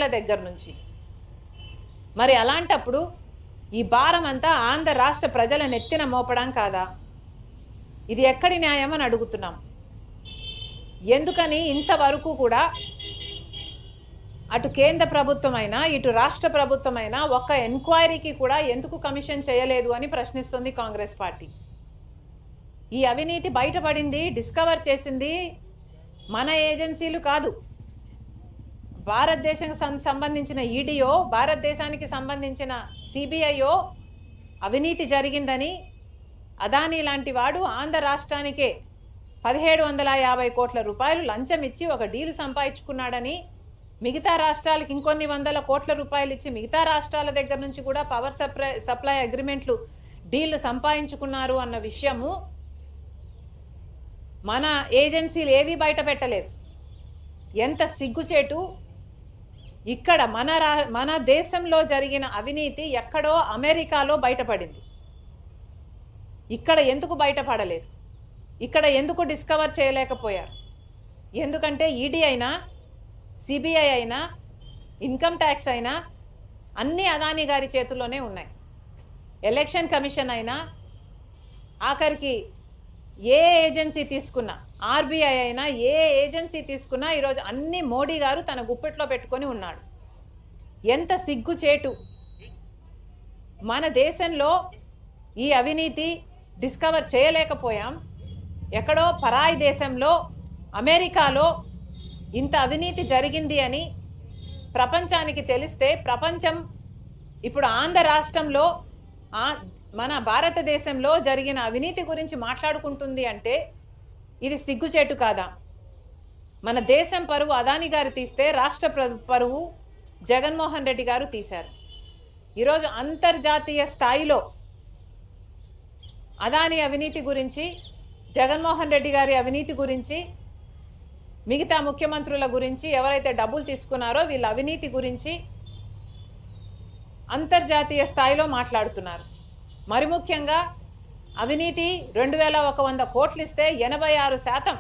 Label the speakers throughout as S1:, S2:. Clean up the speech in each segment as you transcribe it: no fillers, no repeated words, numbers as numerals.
S1: ప్రజల దగ్గర నుంచి. మరి అలాంటప్పుడు ఈ భారం అంతా ఆంధ్ర రాష్ట్ర ప్రజల నెత్తిన మోపడం కాదా? ఇది ఎక్కడి న్యాయం అని అడుగుతున్నాం. ఎందుకని ఇంతవరకు కూడా అటు కేంద్ర ప్రభుత్వమైనా ఇటు రాష్ట్ర ప్రభుత్వమైనా ఒక్క ఎంక్వైరీకి కూడా ఎందుకు కమిషన్ చేయలేదు అని ప్రశ్నిస్తుంది కాంగ్రెస్ పార్టీ. ఈ అవినీతి బయటపడింది, డిస్కవర్ చేసింది మన ఏజెన్సీలు కాదు, భారతదేశానికి సంబంధించిన ఈడీఓ, భారతదేశానికి సంబంధించిన సిబిఐఓ అవినీతి జరిగిందని అదానీ లాంటి వాడు ఆంధ్ర రాష్ట్రానికే 1750 కోట్ల రూపాయలు లంచం ఇచ్చి ఒక డీలు సంపాదించుకున్నాడని, మిగతా రాష్ట్రాలకు ఇంకొన్ని వందల కోట్ల రూపాయలు ఇచ్చి మిగతా రాష్ట్రాల దగ్గర నుంచి కూడా పవర్ సప్లై అగ్రిమెంట్లు డీళ్లు సంపాదించుకున్నారు అన్న విషయము మన ఏజెన్సీలు ఏవి బయట పెట్టలేదు. ఎంత సిగ్గుచేటు! ఇక్కడ మన దేశంలో జరిగిన అవినీతి ఎక్కడో అమెరికాలో బయటపడింది. ఇక్కడ ఎందుకు బయటపడలేదు? ఇక్కడ ఎందుకు డిస్కవర్ చేయలేకపోయారు? ఎందుకంటే ఈడీ అయినా, సిబిఐ అయినా, ఇన్కమ్ ట్యాక్స్ అయినా అన్నీ అదానీ గారి చేతుల్లోనే ఉన్నాయి. ఎలక్షన్ కమిషన్ అయినా, ఆఖరికి ఏ ఏజెన్సీ తీసుకున్నా, ఆర్బీఐ అయినా, ఏ ఏజెన్సీ తీసుకున్నా ఈరోజు అన్ని మోడీ గారు తన గుప్పెట్లో పెట్టుకొని ఉన్నాడు. ఎంత సిగ్గుచేటు! మన దేశంలో ఈ అవినీతి డిస్కవర్ చేయలేకపోయాం. ఎక్కడో పరాయి దేశంలో అమెరికాలో ఇంత అవినీతి జరిగింది అని ప్రపంచానికి తెలిస్తే, ప్రపంచం ఇప్పుడు ఆంధ్ర రాష్ట్రంలో మన భారతదేశంలో జరిగిన అవినీతి గురించి మాట్లాడుకుంటుంది అంటే ఇది సిగ్గుచేటు కాదా? మన దేశం పరువు అదానీ గారు తీస్తే రాష్ట్ర పరువు జగన్మోహన్ రెడ్డి గారు తీశారు. ఈరోజు అంతర్జాతీయ స్థాయిలో అదానీ అవినీతి గురించి, జగన్మోహన్ రెడ్డి గారి అవినీతి గురించి, మిగతా ముఖ్యమంత్రుల గురించి, ఎవరైతే డబ్బులు తీసుకున్నారో వీళ్ళ అవినీతి గురించి అంతర్జాతీయ స్థాయిలో మాట్లాడుతున్నారు. మరి ముఖ్యంగా అవినీతి 2100 కోట్లు ఇస్తే 86%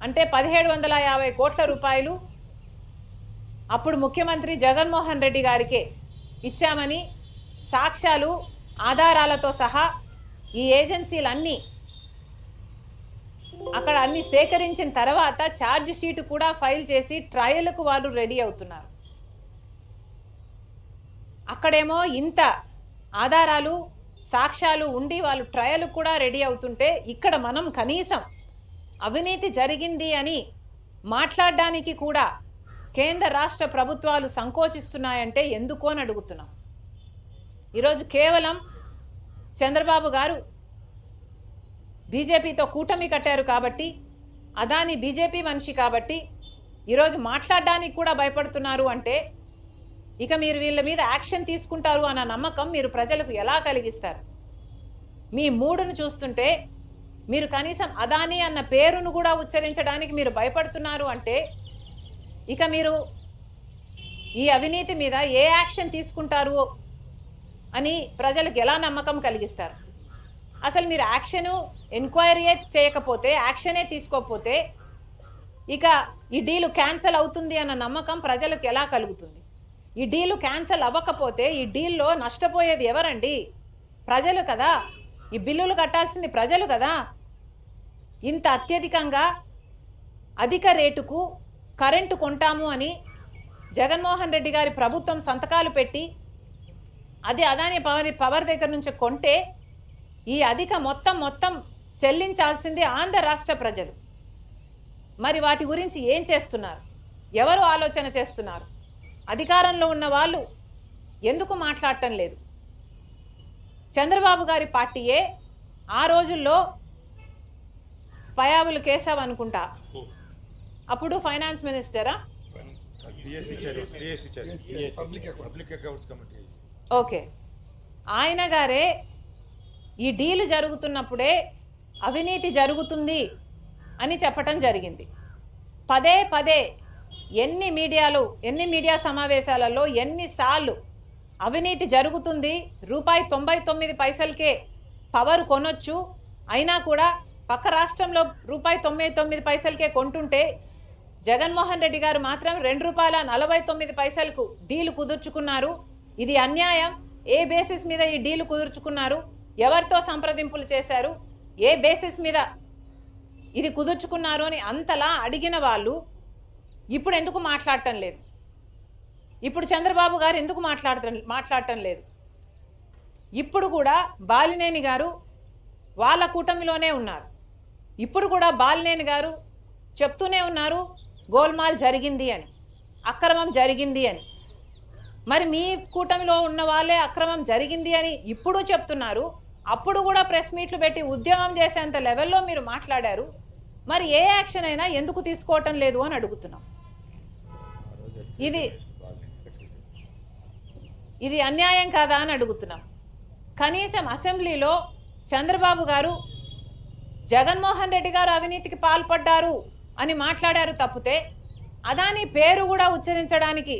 S1: అంటే 1750 కోట్ల రూపాయలు అప్పుడు ముఖ్యమంత్రి జగన్మోహన్ రెడ్డి గారికే ఇచ్చామని సాక్ష్యాలు, ఆధారాలతో సహా ఈ ఏజెన్సీలన్నీ అక్కడ అన్ని సేకరించిన తర్వాత ఛార్జ్ షీట్ కూడా ఫైల్ చేసి ట్రయల్కు వాళ్ళు రెడీ అవుతున్నారు. అక్కడేమో ఇంత ఆధారాలు, సాక్ష్యాలు ఉండి వాళ్ళు ట్రయల్ కూడా రెడీ అవుతుంటే, ఇక్కడ మనం కనీసం అవినీతి జరిగింది అని మాట్లాడడానికి కూడా కేంద్ర రాష్ట్ర ప్రభుత్వాలు సంకోచిస్తున్నాయంటే ఎందుకు అని అడుగుతున్నాం. ఈరోజు కేవలం చంద్రబాబు గారు బీజేపీతో కూటమి కట్టారు కాబట్టి, అదానీ బీజేపీ మనిషి కాబట్టి ఈరోజు మాట్లాడడానికి కూడా భయపడుతున్నారు అంటే ఇక మీరు వీళ్ళ మీద యాక్షన్ తీసుకుంటారు అన్న నమ్మకం మీరు ప్రజలకు ఎలా కలిగిస్తారు? మీ మూడును చూస్తుంటే మీరు కనీసం అదానీ అన్న పేరును కూడా ఉచ్చరించడానికి మీరు భయపడుతున్నారు అంటే ఇక మీరు ఈ అవినీతి మీద ఏ యాక్షన్ తీసుకుంటారు అని ప్రజలకు ఎలా నమ్మకం కలిగిస్తారు? అసలు మీరు యాక్షను, ఎంక్వైరీ చేయకపోతే, యాక్షనే తీసుకోకపోతే ఇక ఈ డీలు క్యాన్సిల్ అవుతుంది అన్న నమ్మకం ప్రజలకు ఎలా కలుగుతుంది? ఈ డీలు క్యాన్సిల్ అవ్వకపోతే ఈ డీల్లో నష్టపోయేది ఎవరండి? ప్రజలు కదా. ఈ బిల్లులు కట్టాల్సింది ప్రజలు కదా. ఇంత అత్యధికంగా అధిక రేటుకు కరెంటు కొంటాము అని జగన్మోహన్ రెడ్డి గారి ప్రభుత్వం సంతకాలు పెట్టి అది అదానీ పవర్ దగ్గర నుంచి కొంటే ఈ అధిక మొత్తం చెల్లించాల్సింది ఆంధ్ర రాష్ట్ర ప్రజలు. మరి వాటి గురించి ఏం చేస్తున్నారు? ఎవరు ఆలోచన చేస్తున్నారు? అధికారంలో ఉన్న వాళ్ళు ఎందుకు మాట్లాడటం లేదు? చంద్రబాబు గారి పార్టీయే ఆ రోజుల్లో పయావులు కేశవ్ అనుకుంటా, అప్పుడు ఫైనాన్స్ మినిస్టరా, ఓకే, ఆయన గారే ఈ డీల్ జరుగుతున్నప్పుడే అవినీతి జరుగుతుంది అని చెప్పటం జరిగింది. పదే ఎన్ని మీడియా సమావేశాలలో ఎన్నిసార్లు అవినీతి జరుగుతుంది, ₹99 పవర్ కొనొచ్చు, అయినా కూడా పక్క రాష్ట్రంలో ₹99 కొంటుంటే జగన్మోహన్ రెడ్డి గారు మాత్రం ₹2.49 డీలు కుదుర్చుకున్నారు. ఇది అన్యాయం. ఏ బేసిస్ మీద ఈ డీలు కుదుర్చుకున్నారు? ఎవరితో సంప్రదింపులు చేశారు? ఏ బేసిస్ మీద ఇది కుదుర్చుకున్నారు అని అంతలా అడిగిన వాళ్ళు ఇప్పుడు ఎందుకు మాట్లాడటం లేదు? ఇప్పుడు చంద్రబాబు గారు ఎందుకు మాట్లాడటం లేదు? ఇప్పుడు కూడా బాలినేని గారు వాళ్ళ కూటమిలోనే ఉన్నారు. ఇప్పుడు కూడా బాలినేని గారు చెప్తూనే ఉన్నారు గోల్మాల్ జరిగింది అని, అక్రమం జరిగింది అని. మరి మీ కూటమిలో ఉన్న వాళ్ళే అక్రమం జరిగింది అని ఇప్పుడు చెప్తున్నారు. అప్పుడు కూడా ప్రెస్ మీట్లు పెట్టి ఉద్యమం చేసేంత లెవెల్లో మీరు మాట్లాడారు. మరి ఏ యాక్షన్ అయినా ఎందుకు తీసుకోవటం లేదు అని అడుగుతున్నాం. ఇది అన్యాయం కాదా అని అడుగుతున్నాం. కనీసం అసెంబ్లీలో చంద్రబాబు గారు జగన్మోహన్ రెడ్డి గారు అవినీతికి పాల్పడ్డారు అని మాట్లాడారు తప్పితే అదాని పేరు కూడా ఉచ్చరించడానికి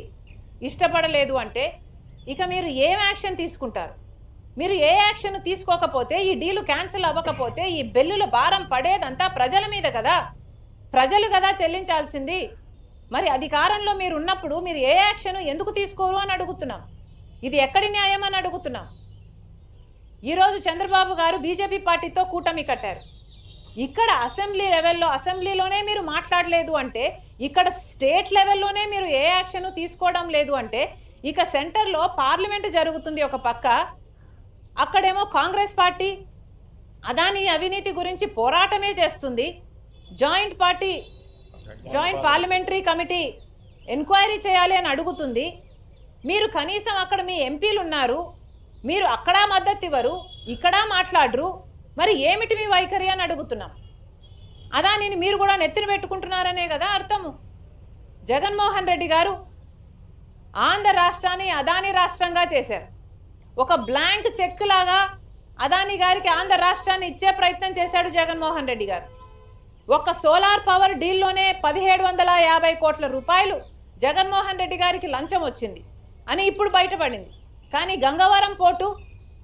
S1: ఇష్టపడలేదు అంటే ఇక మీరు ఏం యాక్షన్ తీసుకుంటారు? మీరు ఏ యాక్షన్ తీసుకోకపోతే, ఈ డీలు క్యాన్సిల్ అవ్వకపోతే ఈ బిల్లుల భారం పడేదంతా ప్రజల మీద కదా, ప్రజలు కదా చెల్లించాల్సింది. మరి అధికారంలో మీరు ఉన్నప్పుడు మీరు ఏ యాక్షన్ ఎందుకు తీసుకోరు అని అడుగుతున్నాం. ఇది ఎక్కడి న్యాయం అని అడుగుతున్నాం. ఈరోజు చంద్రబాబు గారు బీజేపీ పార్టీతో కూటమి కట్టారు. ఇక్కడ అసెంబ్లీ లెవెల్లో అసెంబ్లీలోనే మీరు మాట్లాడలేదు అంటే, ఇక్కడ స్టేట్ లెవెల్లోనే మీరు ఏ యాక్షన్ తీసుకోవడం లేదు అంటే, ఇక సెంటర్లో పార్లమెంటు జరుగుతుంది ఒక పక్క, అక్కడేమో కాంగ్రెస్ పార్టీ అదాని అవినీతి గురించి పోరాటమే చేస్తుంది. జాయింట్ పార్లమెంటరీ కమిటీ ఎంక్వైరీ చేయాలి అని అడుగుతుంది. మీరు కనీసం అక్కడ మీ ఎంపీలు ఉన్నారు, మీరు అక్కడ మద్దతు ఇవ్వరు, ఇక్కడ మాట్లాడరు. మరి ఏమిటి మీ వైఖరి అని అడుగుతున్నాం. అదానిని మీరు కూడా నెత్తిన పెట్టుకుంటున్నారనే కదా అర్థము. జగన్మోహన్ రెడ్డి గారు ఆంధ్ర రాష్ట్రాన్ని అదాని రాష్ట్రంగా చేశారు. ఒక బ్లాంక్ చెక్ లాగా అదాని గారికి ఆంధ్ర రాష్ట్రాన్ని ఇచ్చే ప్రయత్నం చేశాడు జగన్మోహన్ రెడ్డి గారు. ఒక్క సోలార్ పవర్ డీల్లోనే 1750 కోట్ల రూపాయలు జగన్మోహన్ రెడ్డి గారికి లంచం వచ్చింది అని ఇప్పుడు బయటపడింది. కానీ గంగవరం పోర్టు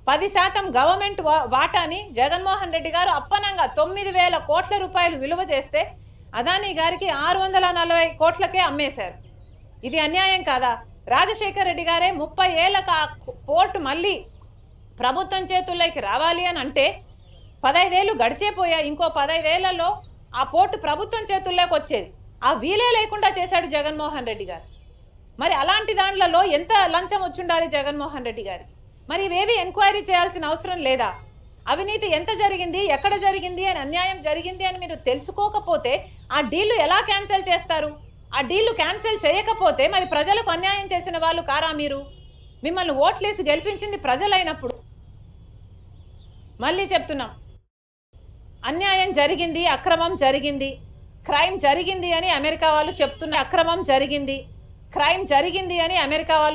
S1: 10% గవర్నమెంట్ వాటాని జగన్మోహన్ రెడ్డి గారు అప్పనంగా 9,000 కోట్ల రూపాయలు విలువ చేస్తే అదాని గారికి 640 కోట్లకే అమ్మేశారు. ఇది అన్యాయం కాదా? రాజశేఖర్ రెడ్డి గారే 30 ఏళ్ళకు ఆ పోర్టు మళ్ళీ ప్రభుత్వం చేతుల్లోకి రావాలి అని అంటే 15 ఏళ్ళు గడిచేపోయాయి. ఇంకో 15 ఏళ్లలో ఆ పోర్టు ప్రభుత్వం చేతుల్లోకి వచ్చేది. ఆ వీలే లేకుండా చేశాడు జగన్మోహన్ రెడ్డి గారు. మరి అలాంటి దాంట్లో ఎంత లంచం వచ్చుండాలి జగన్మోహన్ రెడ్డి గారికి? మరి ఇవేవి ఎంక్వైరీ చేయాల్సిన అవసరం లేదా? అవినీతి ఎంత జరిగింది, ఎక్కడ జరిగింది అని, అన్యాయం జరిగింది అని మీరు తెలుసుకోకపోతే ఆ డీలు ఎలా క్యాన్సిల్ చేస్తారు? ఆ డీలు క్యాన్సిల్ చేయకపోతే మరి ప్రజలకు అన్యాయం చేసిన వాళ్ళు కారా మీరు? మిమ్మల్ని ఓట్లేసి గెలిపించింది ప్రజలైనప్పుడు. మళ్ళీ చెప్తున్నాం, అన్యాయం జరిగింది, అక్రమం జరిగింది, క్రైమ్ జరిగింది అని అమెరికా వాళ్ళు చెప్తున్న, అక్రమం జరిగింది, క్రైమ్ జరిగింది అని అమెరికా వాళ్ళు